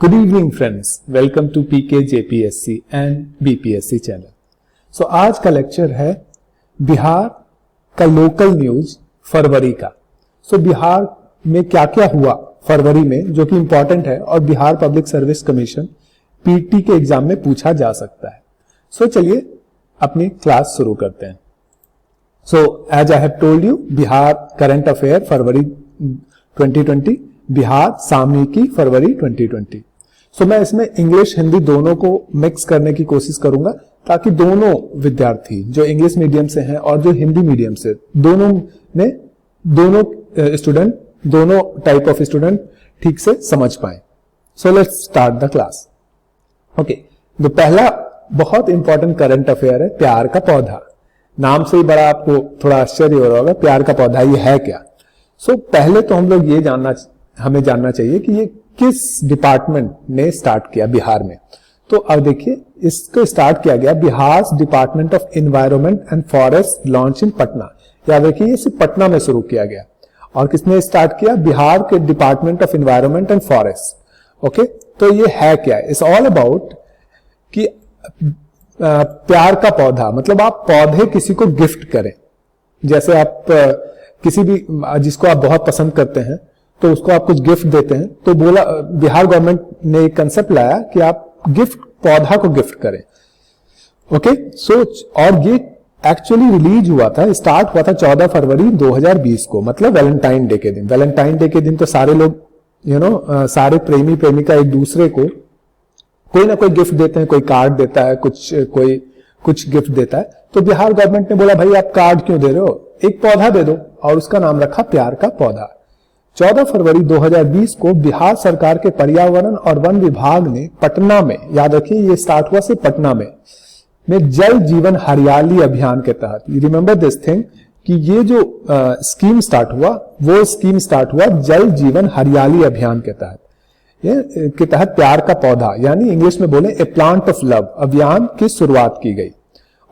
Good evening friends, welcome to PK JPSC and BPSC channel. So आज का lecture है बिहार का लोकल न्यूज फरवरी का। सो बिहार में क्या क्या हुआ फरवरी में जो कि इंपॉर्टेंट है और Bihar public service commission PT के एग्जाम में पूछा जा सकता है। सो चलिए अपनी क्लास शुरू करते हैं। So as I have told you, Bihar current affair फरवरी 2020, बिहार सामयिकी फरवरी 2020। सो मैं इसमें इंग्लिश हिंदी दोनों को मिक्स करने की कोशिश करूंगा ताकि दोनों विद्यार्थी जो इंग्लिश मीडियम से हैं और जो हिंदी मीडियम से, दोनों स्टूडेंट, दोनों टाइप ऑफ स्टूडेंट ठीक से समझ पाए। So let's start the class. Okay, तो पहला बहुत इंपॉर्टेंट करंट अफेयर है प्यार का पौधा। नाम से ही बड़ा आपको थोड़ा आश्चर्य हो रहा होगा, प्यार का पौधा ये है क्या? सो पहले तो हम लोग हमें जानना चाहिए कि ये किस डिपार्टमेंट ने स्टार्ट किया बिहार में। तो अब देखिए, इसको स्टार्ट किया गया Bihar department of environment and forest launch in Patna. याद देखिए, इसे पटना में शुरू किया गया। और किसने स्टार्ट किया? बिहार के department of environment and forest. Okay, तो ये है क्या? इट्स ऑल अबाउट कि प्यार का पौधा, मतलब आप पौधे किसी को गिफ्ट करें। जैसे आप किसी भी जिसको आप बहुत पसंद करते हैं तो उसको आप कुछ गिफ्ट देते हैं, तो बोला बिहार गवर्नमेंट ने एक कंसेप्ट लाया कि आप पौधा को गिफ्ट करें। ओके, सो और ये एक्चुअली रिलीज हुआ था, स्टार्ट हुआ था 14 फरवरी 2020 को, मतलब वैलेंटाइन डे के दिन। वैलेंटाइन डे के दिन तो सारे लोग सारे प्रेमी प्रेमिका एक दूसरे को कोई ना कोई गिफ्ट देते हैं, कोई कार्ड देता है, कोई कुछ गिफ्ट देता है। तो बिहार गवर्नमेंट ने बोला, भाई आप कार्ड क्यों दे रहे हो, एक पौधा दे दो, और उसका नाम रखा प्यार का पौधा। 14 फरवरी 2020 को बिहार सरकार के पर्यावरण और वन विभाग ने पटना में, याद रखिए ये स्टार्ट हुआ सिर्फ पटना में जल जीवन हरियाली अभियान के तहत, रिमेंबर दिस थिंग कि ये जो स्कीम स्टार्ट हुआ वो स्कीम स्टार्ट हुआ जल जीवन हरियाली अभियान के तहत प्यार का पौधा, यानी इंग्लिश में बोले ए प्लांट ऑफ लव अभियान की शुरुआत की गई।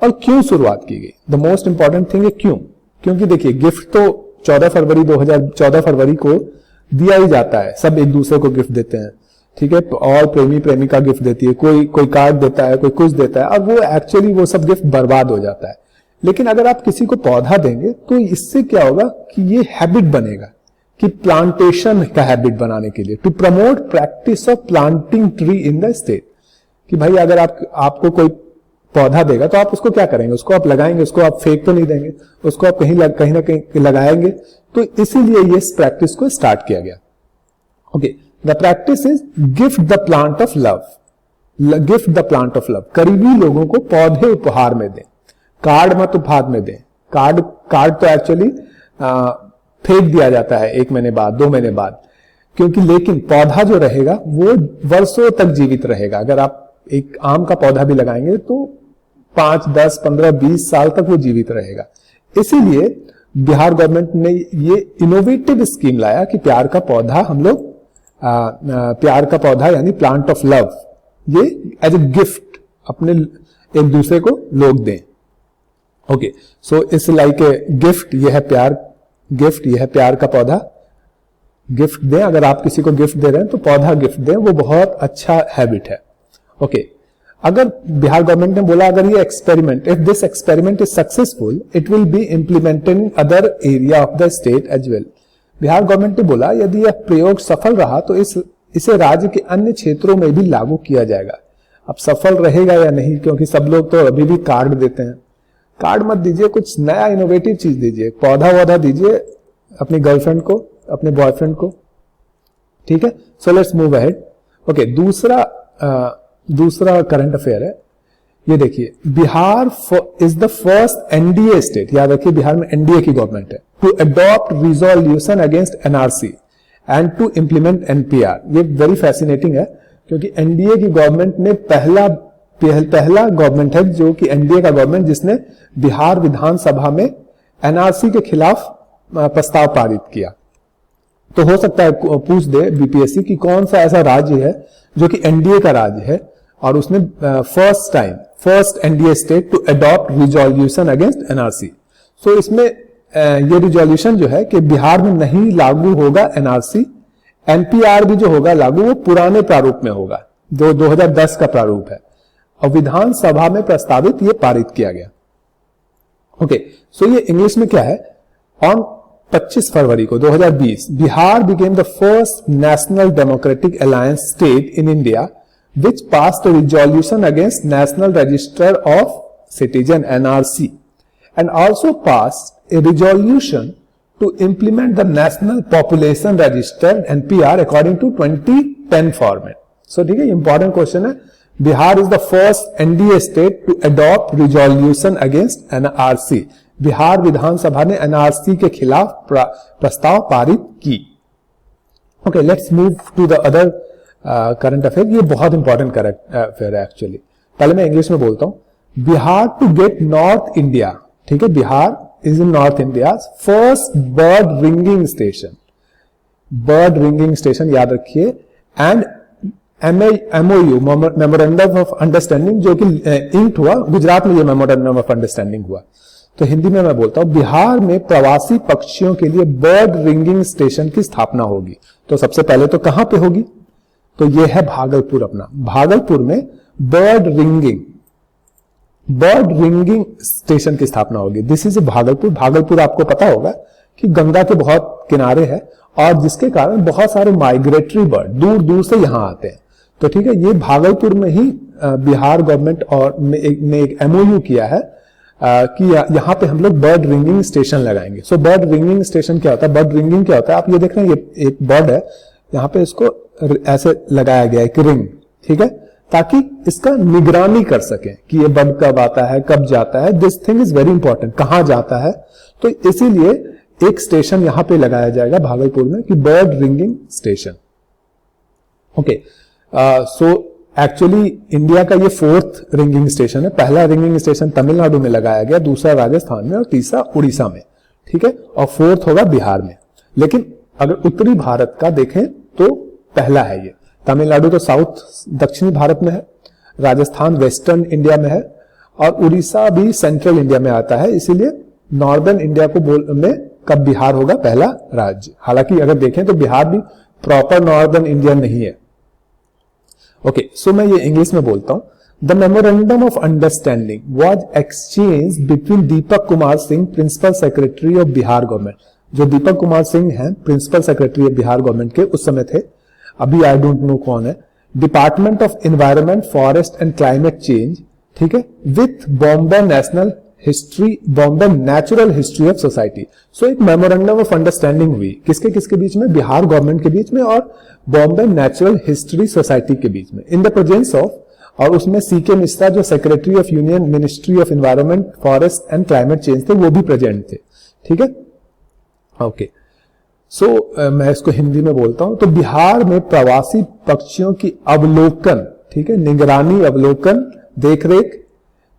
और क्यों शुरुआत की गई? द मोस्ट इंपॉर्टेंट थिंग है क्यों। क्योंकि देखिए, गिफ्ट तो 14 फरवरी को दिया ही जाता है, सब एक दूसरे को गिफ्ट देते हैं, ठीक है, और प्रेमी प्रेमिका गिफ्ट देती है, कोई कार्ड देता है, कोई कुछ देता है, और वो एक्चुअली वो सब गिफ्ट बर्बाद हो जाता है। लेकिन अगर आप किसी को पौधा देंगे तो इससे क्या होगा कि ये हैबिट बनेगा, कि प्लांटेशन का हैबिट बनाने के लिए, to promote practice of planting tree in the state. कि भाई अगर आपको कोई पौधा देगा तो आप उसको क्या करेंगे, उसको आप लगाएंगे, उसको आप फेंक तो नहीं देंगे, उसको आप कहीं ना कहीं लगाएंगे। तो इसीलिए ये इस प्रैक्टिस को स्टार्ट किया गया। Okay, the practice is gift the plant of love. Gift the plant of love, करीबी लोगों को पौधे उपहार में दें, कार्ड मत उपहार में दें। कार्ड तो एक्चुअली फेंक दिया जाता है 1 महीने बाद, 2 महीने बाद, क्योंकि लेकिन पौधा जो रहेगा वो वर्षों तक जीवित रहेगा। अगर आप एक आम का पौधा भी लगाएंगे तो 5, 10, 15, 20 साल तक वो जीवित रहेगा। इसीलिए बिहार गवर्नमेंट ने ये इनोवेटिव स्कीम लाया कि प्यार का पौधा हम लोग प्यार का पौधा यानी प्लांट ऑफ लव, ये एज ए गिफ्ट अपने एक दूसरे को लोग दें। Okay, so it's like a gift, ये है प्यार, गिफ्ट ये है प्यार का पौधा, गिफ्ट दें। अगर आप किसी को गिफ्ट दे रहे हैं तो पौधा गिफ्ट दें, वो बहुत अच्छा हैबिट है। ओके, अगर बिहार गवर्नमेंट ने बोला अगर ये experiment, if this experiment is successful it will be implemented in other area of the state as well. Bihar government ने बोला यदि यह प्रयोग सफल रहा तो इसे राज्य के अन्य क्षेत्रों में भी लागू किया जाएगा। अब सफल रहेगा या नहीं, क्योंकि सब लोग तो अभी भी कार्ड देते हैं। कार्ड मत दीजिए, कुछ नया इनोवेटिव चीज दीजिए, पौधा दीजिए अपनी गर्लफ्रेंड को, अपने बॉयफ्रेंड को, ठीक है। So let's move ahead. Okay, दूसरा करंट अफेयर है, ये देखिए, Bihar is the first NDA state, याद रखिए बिहार में एनडीए की गवर्नमेंट है, to adopt resolution against NRC and to implement NPR. ये वेरी फैसिनेटिंग है, क्योंकि एनडीए की गवर्नमेंट ने पहला गवर्नमेंट है जो कि एनडीए का गवर्नमेंट जिसने बिहार विधानसभा में एनआरसी के खिलाफ प्रस्ताव पारित किया। तो हो सकता है पूछ दे बीपीएससी कि कौन सा ऐसा राज्य है जो कि एनडीए का राज्य है और उसने first NDA state to adopt resolution against NRC. So इसमें ये रिजोल्यूशन जो है कि बिहार में नहीं लागू होगा एनआरसी एनपीआर भी जो होगा लागू वो पुराने प्रारूप में होगा, जो 2010 का प्रारूप है, और विधानसभा में प्रस्तावित ये पारित किया गया। ओके, सो ये इंग्लिश में क्या है, ऑन 25 फरवरी को 2020 Bihar became the first national democratic alliance state in India which passed a resolution against National Register of Citizen NRC and also passed a resolution to implement the National Population Register NPR according to 2010 format. So ठीक है, important question है, Bihar is the first NDA state to adopt resolution against NRC. Bihar विधानसभा ने NRC के खिलाफ प्रस्ताव पारित की। Okay, let's move to the other current affair. ये बहुत इंपॉर्टेंट करंट अफेयर है एक्चुअली। पहले मैं इंग्लिश में बोलता हूं। Bihar to get North India, ठीक है, Bihar is in North India first bird ringing station, bird ringing station याद रखिए, and MOU memorandum of understanding जो कि इंक्ड हुआ गुजरात में, ये मेमोरेंडम ऑफ अंडरस्टैंडिंग हुआ। तो हिंदी में मैं बोलता हूं, बिहार में प्रवासी पक्षियों के लिए बर्ड रिंगिंग स्टेशन की स्थापना होगी। तो सबसे पहले तो कहां पे होगी, तो ये है भागलपुर। अपना भागलपुर में बर्ड रिंगिंग स्टेशन की स्थापना होगी। This is Bhagalpur. भागलपुर आपको पता होगा कि गंगा के बहुत किनारे है और जिसके कारण बहुत सारे माइग्रेटरी बर्ड दूर दूर से यहां आते हैं। तो ठीक है, ये भागलपुर में ही बिहार गवर्नमेंट और ने एक MOU किया है कि यहां पे हम लोग बर्ड रिंगिंग स्टेशन लगाएंगे। सो बर्ड रिंगिंग स्टेशन क्या होता है, बर्ड रिंगिंग क्या होता है, आप ये देख रहे हैं, ये एक बर्ड है, यहां पे इसको ऐसे लगाया गया एक रिंग, ठीक है, ताकि इसका निगरानी कर सके कि ये बर्ड कब आता है कब जाता है। This thing is very important, कहां जाता है। तो इसीलिए एक स्टेशन यहां पे लगाया जाएगा भागलपुर में कि bird ringing station. Okay, so actually India का ये 4th रिंगिंग स्टेशन है। पहला रिंगिंग स्टेशन तमिलनाडु में लगाया गया, दूसरा राजस्थान में और तीसरा उड़ीसा में, ठीक है, और 4th होगा बिहार में। लेकिन अगर उत्तरी भारत का देखें तो पहला है ये। तमिलनाडु तो साउथ दक्षिणी भारत में है, राजस्थान वेस्टर्न इंडिया में है और उड़ीसा भी सेंट्रल इंडिया में आता है। इसीलिए नॉर्दर्न इंडिया को में कब बिहार होगा पहला राज्य। हालांकि अगर देखें तो बिहार भी प्रॉपर नॉर्दर्न इंडिया नहीं है। ओके, सो मैं ये इंग्लिश में बोलता हूं। The memorandum of understanding was exchange between Deepak Kumar Singh, principal secretary of Bihar government. जो दीपक कुमार सिंह हैं principal secretary of Bihar government के उस समय थे, अभी आई डोंट नो कौन है, department of environment forest and climate change, ठीक है, with Bombay national history, Bombay natural history of society. So एक मेमोरेंडम ऑफ अंडरस्टैंडिंग हुई किसके किसके बीच में, बिहार गवर्नमेंट के बीच में और बॉम्बे नेचुरल हिस्ट्री सोसाइटी के बीच में, इन द प्रेजेंस ऑफ, और उसमें CK मिश्रा जो secretary of union ministry of environment forest and climate change थे, वो भी प्रेजेंट थे, ठीक है। ओके, सो मैं इसको हिंदी में बोलता हूं। तो बिहार में प्रवासी पक्षियों की अवलोकन, ठीक है, निगरानी, अवलोकन, देखरेख,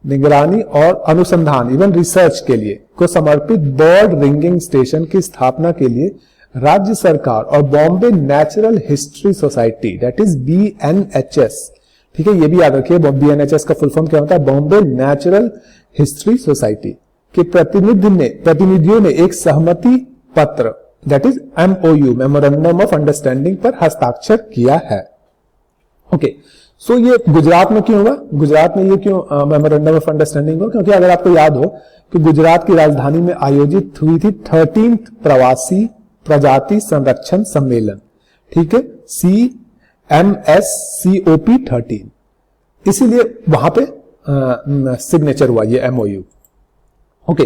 निगरानी और अनुसंधान, इवन रिसर्च के लिए को समर्पित बर्ड रिंगिंग स्टेशन की स्थापना के लिए राज्य सरकार और Bombay natural history society, that is BNHS, ठीक है, ये भी याद रखिए, BNHS का फुल फॉर्म क्या होता है, बॉम्बे नेचुरल हिस्ट्री सोसाइटी के प्रतिनिधियों ने एक सहमति पत्र, that is MOU memorandum of understanding पर हस्ताक्षर किया है। ओके, सो ये गुजरात में क्यों हुआ, गुजरात में ये क्यों मेमोरेंडम ऑफ अंडरस्टैंडिंग हुआ, क्योंकि अगर आपको याद हो कि गुजरात की राजधानी में आयोजित हुई थी 13th प्रवासी प्रजाति संरक्षण सम्मेलन, ठीक है, CMSCOP 13, इसीलिए वहां पे सिग्नेचर हुआ ये MOU। Okay,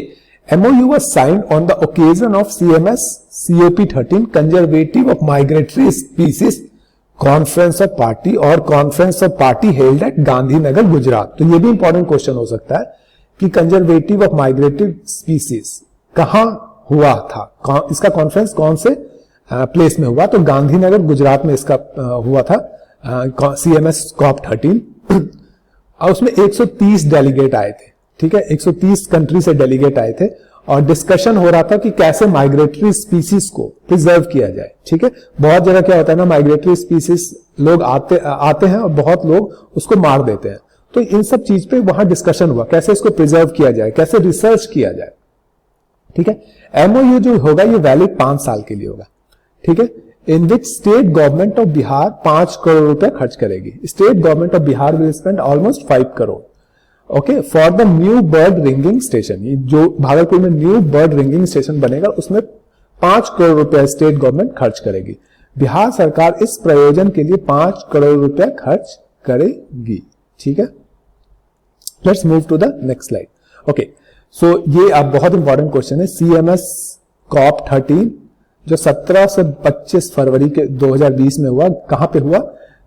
MOU was signed on the occasion of CMS-COP 13 Conservative of Migratory Species Conference of Party और Conference of Party held at Gandhinagar Gujarat. तो ये भी इंपॉर्टेंट क्वेश्चन हो सकता है कि कंजर्वेटिव ऑफ माइग्रेटिव स्पीसीज कहां हुआ था, इसका कॉन्फ्रेंस कौन से प्लेस में हुआ, तो गांधीनगर गुजरात में इसका हुआ था, CMS-COP 13, और उसमें 130 डेलीगेट आए थे, ठीक है, 130 कंट्री से डेलीगेट आए थे और डिस्कशन हो रहा था कि कैसे माइग्रेटरी स्पीसीज को प्रिजर्व किया जाए, ठीक है। बहुत जगह क्या होता है ना, माइग्रेटरी स्पीसीज लोग आते हैं और बहुत लोग उसको मार देते हैं, तो इन सब चीज पे वहां डिस्कशन हुआ कैसे इसको प्रिजर्व किया जाए, कैसे रिसर्च किया जाए, ठीक है। MOU जो होगा ये वैलिड 5 साल के लिए होगा, ठीक है। In which state government of Bihar 5 crore रुपए खर्च करेगी। State government of Bihar will spend almost 5 crore okay for the new bird ringing station. जो भागलपुर में न्यू बर्ड रिंगिंग स्टेशन बनेगा उसमें 5 करोड़ रुपए स्टेट गवर्नमेंट खर्च करेगी। बिहार सरकार इस प्रयोजन के लिए 5 करोड़ रुपए खर्च करेगी। ठीक है, let's move to the next slide. Okay, so ये अब बहुत इंपॉर्टेंट क्वेश्चन है। CMS COP 13 जो 17 से 25 फरवरी के 2020 में हुआ, कहां पे हुआ?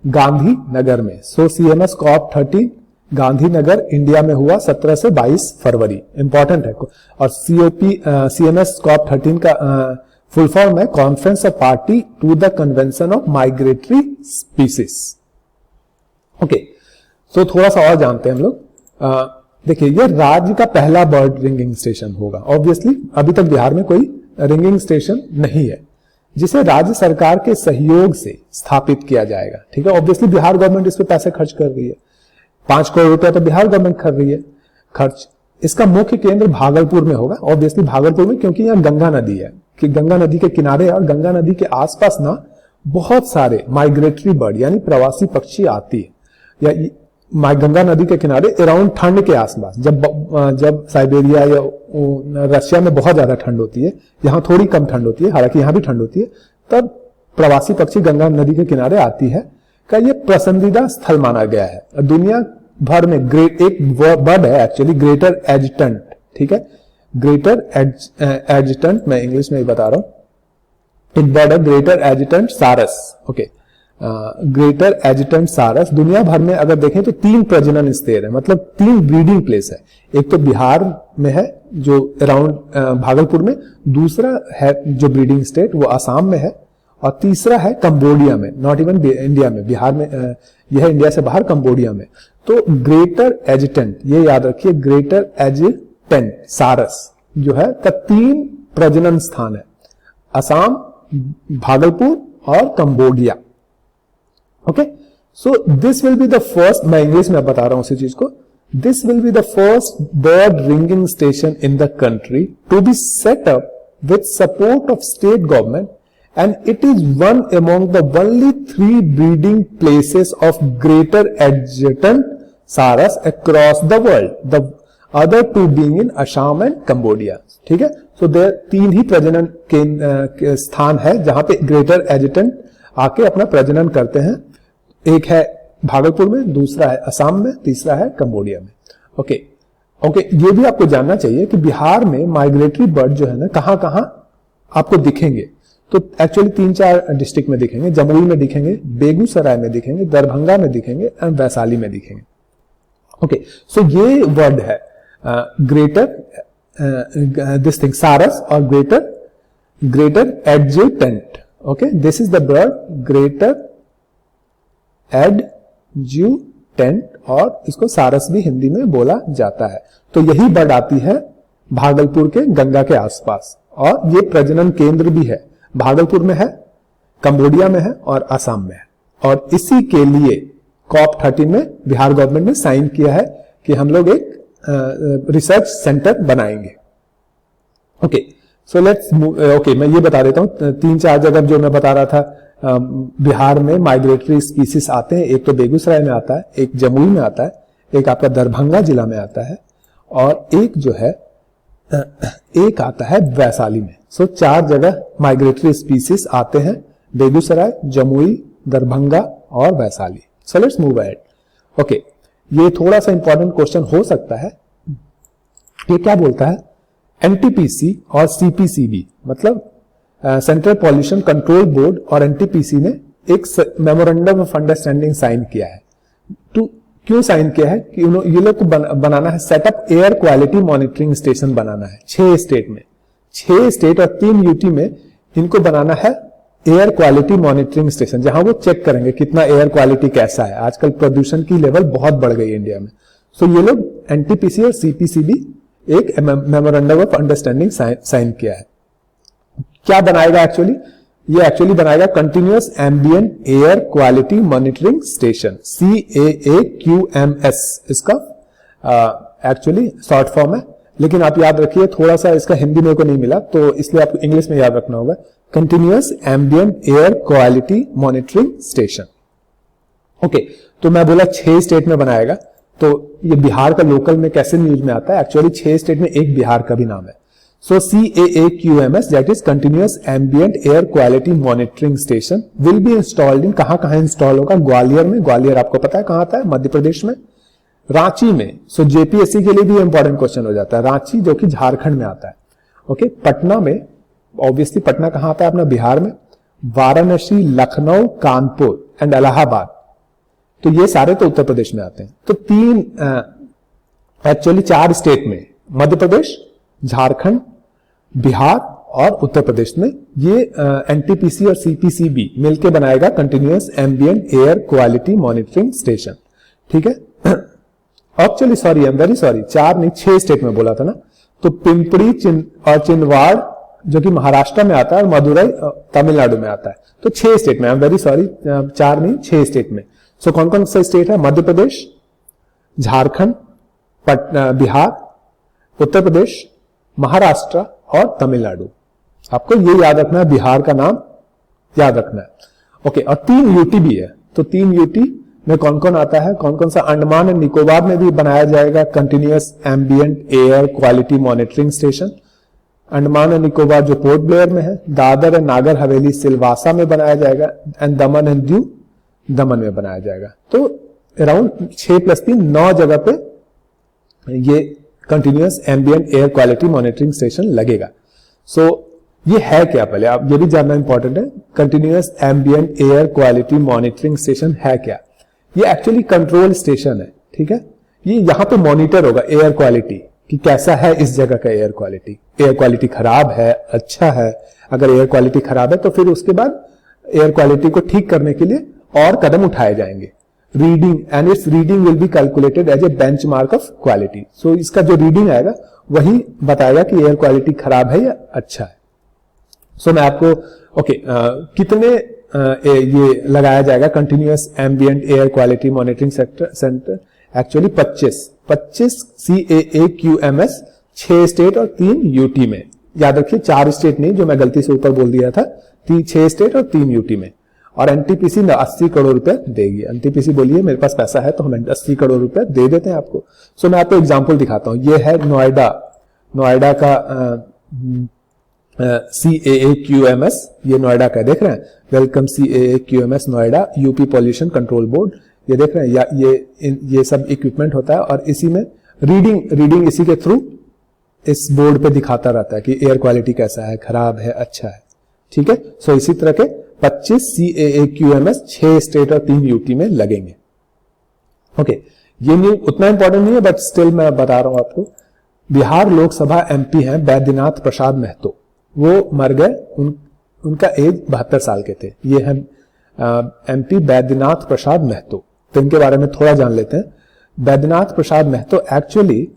गांधीनगर में। सो CMS COP 13 गांधीनगर इंडिया में हुआ 17 से 22 फरवरी। इंपॉर्टेंट है। और CMS COP 13 का फुल फॉर्म है conference of party to the convention of migratory species. Okay, so थोड़ा सा और जानते हैं हम लोग। देखिए, ये राज्य का पहला बर्ड रिंगिंग स्टेशन होगा। ऑब्वियसली अभी तक बिहार में कोई रिंगिंग स्टेशन नहीं है, जिसे राज्य सरकार के सहयोग से स्थापित किया जाएगा। ठीक है, ऑब्वियसली बिहार गवर्नमेंट इस पे पैसे खर्च कर रही है। 5 करोड़ रुपया तो बिहार गवर्नमेंट कर रही है खर्च। इसका मुख्य केंद्र भागलपुर में होगा। ऑब्वियसली भागलपुर में, क्योंकि यहाँ गंगा नदी है, कि गंगा नदी के किनारे और गंगा नदी के आसपास ना बहुत सारे माइग्रेटरी बर्ड यानी प्रवासी पक्षी आती है। या गंगा नदी के किनारे अराउंड ठंड के आसपास, जब साइबेरिया या रशिया में बहुत ज्यादा ठंड होती है, यहाँ थोड़ी कम ठंड होती है, हालांकि यहाँ भी ठंड होती है, तब प्रवासी पक्षी गंगा नदी के किनारे आती है का ये पसंदीदा स्थल माना गया है। दुनिया भर में एक बर्ड है एक्चुअली, ग्रेटर एडजटेंट। ठीक है, ग्रेटर एडजटेंट, मैं इंग्लिश में ही बता रहा हूं। एक बर्ड है ग्रेटर एडजटेंट सारस। ओके, ग्रेटर एडजटेंट सारस दुनिया भर में अगर देखें तो 3 प्रजनन स्टेट है, मतलब 3 ब्रीडिंग प्लेस है। एक तो बिहार में है जो अराउंड भागलपुर में, दूसरा है जो ब्रीडिंग स्टेट वो आसाम में है, और तीसरा है कंबोडिया में, नॉट इवन इंडिया में। बिहार में यह है इंडिया से बाहर, कंबोडिया में। तो ग्रेटर एडजटेंट, ये याद रखिए, ग्रेटर एडजटेंट सारस जो है का 3 प्रजनन स्थान है, असम, भागलपुर और Cambodia. Okay, so this will be the first, मैं इंग्लिश में बता रहा हूं उसी चीज को, this will be the first bird ringing station in the country to be set up with support of state government, and it is one among the only 3 breeding places of greater adjutant saras across the world, the other 2 being in Assam and Cambodia. ठीक है, so there 3 ही प्रजनन के स्थान है जहां पे greater एडजटेंट आके अपना प्रजनन करते हैं। एक है भागलपुर में, दूसरा है असम में, तीसरा है कंबोडिया में। ओके, ये भी आपको जानना चाहिए कि बिहार में माइग्रेटरी बर्ड जो है ना कहां कहां आपको दिखेंगे। तो एक्चुअली 3-4 डिस्ट्रिक्ट में दिखेंगे। जमुई में दिखेंगे, बेगूसराय में दिखेंगे, दरभंगा में दिखेंगे एंड वैशाली में दिखेंगे। ओके, सो ये वर्ड है ग्रेटर दिस थिंग सारस और greater adjutant. Okay, this is the bird greater adjutant, और इसको सारस भी हिंदी में बोला जाता है। तो यही बर्ड आती है भागलपुर के गंगा के आसपास, और ये प्रजनन केंद्र भी है, भागलपुर में है, कंबोडिया में है और असम में है। और इसी के लिए COP 13 में बिहार गवर्नमेंट ने साइन किया है कि हम लोग एक रिसर्च सेंटर बनाएंगे। ओके, सो लेट्स ओके, मैं ये बता देता हूं 3-4 जगह जो मैं बता रहा था बिहार में माइग्रेटरी स्पीसीज आते हैं। एक तो बेगूसराय में आता है, एक जमुई में आता है, एक आपका दरभंगा जिला में आता है, और एक जो है एक आता है वैशाली में। सो 4 जगह माइग्रेटरी स्पीसीज आते हैं, बेगूसराय, जमुई, दरभंगा और वैशाली। सो लेट्स मूव अहेड। ओके, ये थोड़ा सा इंपॉर्टेंट क्वेश्चन हो सकता है। ये क्या बोलता है? एनटीपीसी और सीपीसीबी मतलब सेंट्रल पॉल्यूशन कंट्रोल बोर्ड और एनटीपीसी ने एक मेमोरेंडम ऑफ अंडरस्टैंडिंग साइन किया है। तो क्यों साइन किया है कि ये लोग को बनाना है, setup air quality monitoring station बनाना है 6 स्टेट में, 6 स्टेट और 3 यूटी में इनको बनाना है एयर क्वालिटी मॉनिटरिंग स्टेशन, जहां वो चेक करेंगे कितना एयर क्वालिटी कैसा है। आजकल प्रदूषण की लेवल बहुत बढ़ गई है इंडिया में। सो ये लोग एनटीपीसी और सीपीसीबी एक मेमोरेंडम ऑफ अंडरस्टैंडिंग साइन किया है। क्या बनाएगा एक्चुअली? ये एक्चुअली बनाएगा continuous ambient air quality monitoring station, CAAQMS इसका एक्चुअली शॉर्ट फॉर्म है। लेकिन आप याद रखिए, थोड़ा सा इसका हिंदी मेरे को नहीं मिला, तो इसलिए आपको इंग्लिश में याद रखना होगा। Continuous ambient air quality monitoring station. Okay, तो मैं बोला 6 स्टेट में बनाएगा, तो ये बिहार का लोकल में कैसे न्यूज में आता है? एक्चुअली 6 स्टेट में एक बिहार का भी नाम है। सो CAAQMS that is continuous ambient air quality monitoring station will be installed in, कहां इंस्टॉल होगा? ग्वालियर में। ग्वालियर आपको पता है कहां आता है? मध्य प्रदेश में। रांची में। सो जेपीएससी के लिए भी इंपॉर्टेंट क्वेश्चन हो जाता है। रांची जो कि झारखंड में आता है। ओके, पटना में, ऑब्वियसली पटना कहां आता है? अपना बिहार में। वाराणसी, लखनऊ, कानपुर एंड इलाहाबाद, तो ये सारे तो उत्तर प्रदेश में आते हैं। तो 4 स्टेट में, मध्य प्रदेश, झारखंड, बिहार और उत्तर प्रदेश में, ये एनटीपीसी और सीपीसीबी मिलकर बनाएगा continuous ambient air quality monitoring station. ठीक है, actually sorry, I am very sorry, 4 नहीं 6 स्टेट में बोला था ना। तो पिंपरी और चिंदवाड़ जो कि महाराष्ट्र में आता है, और मदुरई तमिलनाडु में आता है। तो 6 स्टेट में, आई एम वेरी सॉरी, 4 नहीं 6 स्टेट में। सो कौन कौन से स्टेट है? मध्य प्रदेश, झारखंड, बिहार, उत्तर प्रदेश, महाराष्ट्र और तमिलनाडु। आपको ये याद रखना है, बिहार का नाम याद रखना है। ओके, और 3 यूटी भी है। तो 3 यूटी में कौन कौन आता है? कौन कौन सा? अंडमान एंड निकोबार में भी बनाया जाएगा continuous ambient air quality monitoring station. Andaman and Nicobar जो पोर्ट ब्लेयर में है। दादर एंड नागर हवेली सिलवासा में बनाया जाएगा। And Daman and Diu Daman में बनाया जाएगा। तो अराउंड 6+3 9 जगह पे ये continuous ambient air quality monitoring station लगेगा। सो ये है क्या? पहले आप ये भी जानना इंपॉर्टेंट है। Continuous ambient air quality monitoring station है क्या? ये एक्चुअली कंट्रोल स्टेशन है। ठीक है, ये यहां पे मॉनिटर होगा एयर क्वालिटी कि कैसा है इस जगह का एयर क्वालिटी। एयर क्वालिटी खराब है, अच्छा है। अगर एयर क्वालिटी खराब है तो फिर उसके बाद एयर क्वालिटी को ठीक करने के लिए और कदम उठाए जाएंगे। Reading and its reading will be calculated as a benchmark of quality. So इसका जो रीडिंग आएगा वही बताएगा कि एयर क्वालिटी खराब है या अच्छा है। सो मैं आपको कितने ये लगाया जाएगा continuous ambient air quality monitoring centre? Actually 25 CAAQMS 6 state और 3 यूटी में। याद रखिए 4 स्टेट नहीं, जो मैं गलती से ऊपर बोल दिया था, 6 स्टेट और 3 यूटी में। और एनटीपीसी 80 करोड़ रुपए देगी। एनटीपीसी बोलिए मेरे पास पैसा है तो हम 80 करोड़ रुपए दे देते हैं आपको। सो मैं आपको एग्जांपल दिखाता हूं। ये है नोएडा का CAAQMS, ये नोएडा का देख रहे हैं। Welcome CAAQMS Noida, UP pollution control board, ये देख रहे हैं। या ये सब इक्विपमेंट होता है और इसी में रीडिंग इसी के थ्रू इस बोर्ड पे दिखाता रहता है कि एयर क्वालिटी कैसा है, खराब है, अच्छा है। ठीक है, सो इसी तरह के 25 CAAQMS 6 स्टेट और 3 यूटी में लगेंगे। ओके, ये न्यूज उतना इंपॉर्टेंट नहीं है बट स्टिल मैं बता रहा हूं आपको। बिहार लोकसभा MP हैं बैद्यनाथ प्रसाद महतो, वो मर गए। उनका एज 72 साल के थे। ये हैं MP बैद्यनाथ प्रसाद महतो। तो इनके बारे में थोड़ा जान लेते हैं। बैद्यनाथ प्रसाद महतो एक्चुअली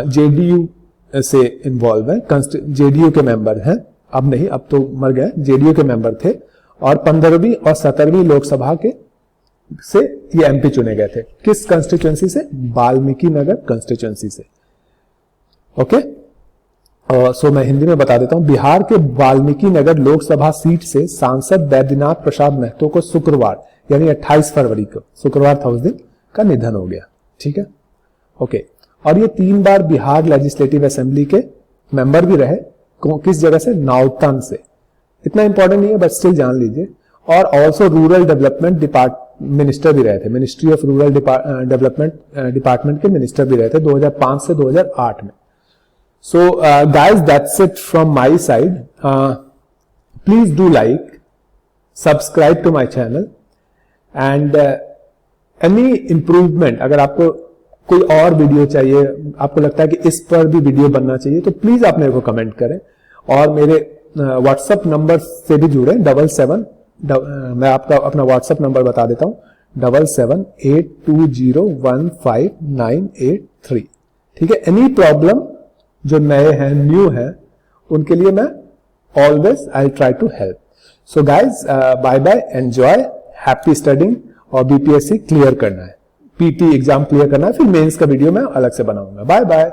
JDU से इन्वॉल्व है, JDU के मेंबर हैं। अब नहीं, अब तो मर गए। JDU के मेंबर थे और 15वीं और 17वीं लोकसभा के से ये MP चुने गए थे। किस कंस्टिट्यूएंसी से? वाल्मीकि नगर कंस्टिट्यूएंसी से। ओके, सो मैं हिंदी में बता देता हूं। बिहार के वाल्मीकि नगर लोकसभा सीट से सांसद बैद्यनाथ प्रसाद महतो को शुक्रवार यानी 28 फरवरी को, शुक्रवार था उस दिन, का निधन हो गया। ठीक है, ओके। और ये 3 बार बिहार लेजिस्लेटिव असेंबली के मेंबर भी रहे। किस जगह से? नाउतन से। इतना इंपॉर्टेंट नहीं है बट स्टिल जान लीजिए। और ऑल्सो रूरल डेवलपमेंट मिनिस्टर भी रहे थे। Ministry of rural development department के मिनिस्टर भी रहे थे 2005 से 2008 में। So guys, that's it from my side. Please do like, subscribe to my channel and any improvement, अगर आपको कोई और वीडियो चाहिए, आपको लगता है कि इस पर भी वीडियो बनना चाहिए, तो प्लीज आप मेरे को कमेंट करें। और मेरे व्हाट्सएप नंबर से भी जुड़े 77, मैं आपका अपना व्हाट्सएप नंबर बता देता हूं, 7782015983। ठीक है, एनी प्रॉब्लम जो नए हैं, न्यू हैं, उनके लिए मैं always I try to help. So guys, bye bye, enjoy, happy studying. और बीपीएससी क्लियर करना है, पीटी एग्जाम क्लियर करना है, फिर मेंस का वीडियो मैं अलग से बनाऊंगा। Bye bye.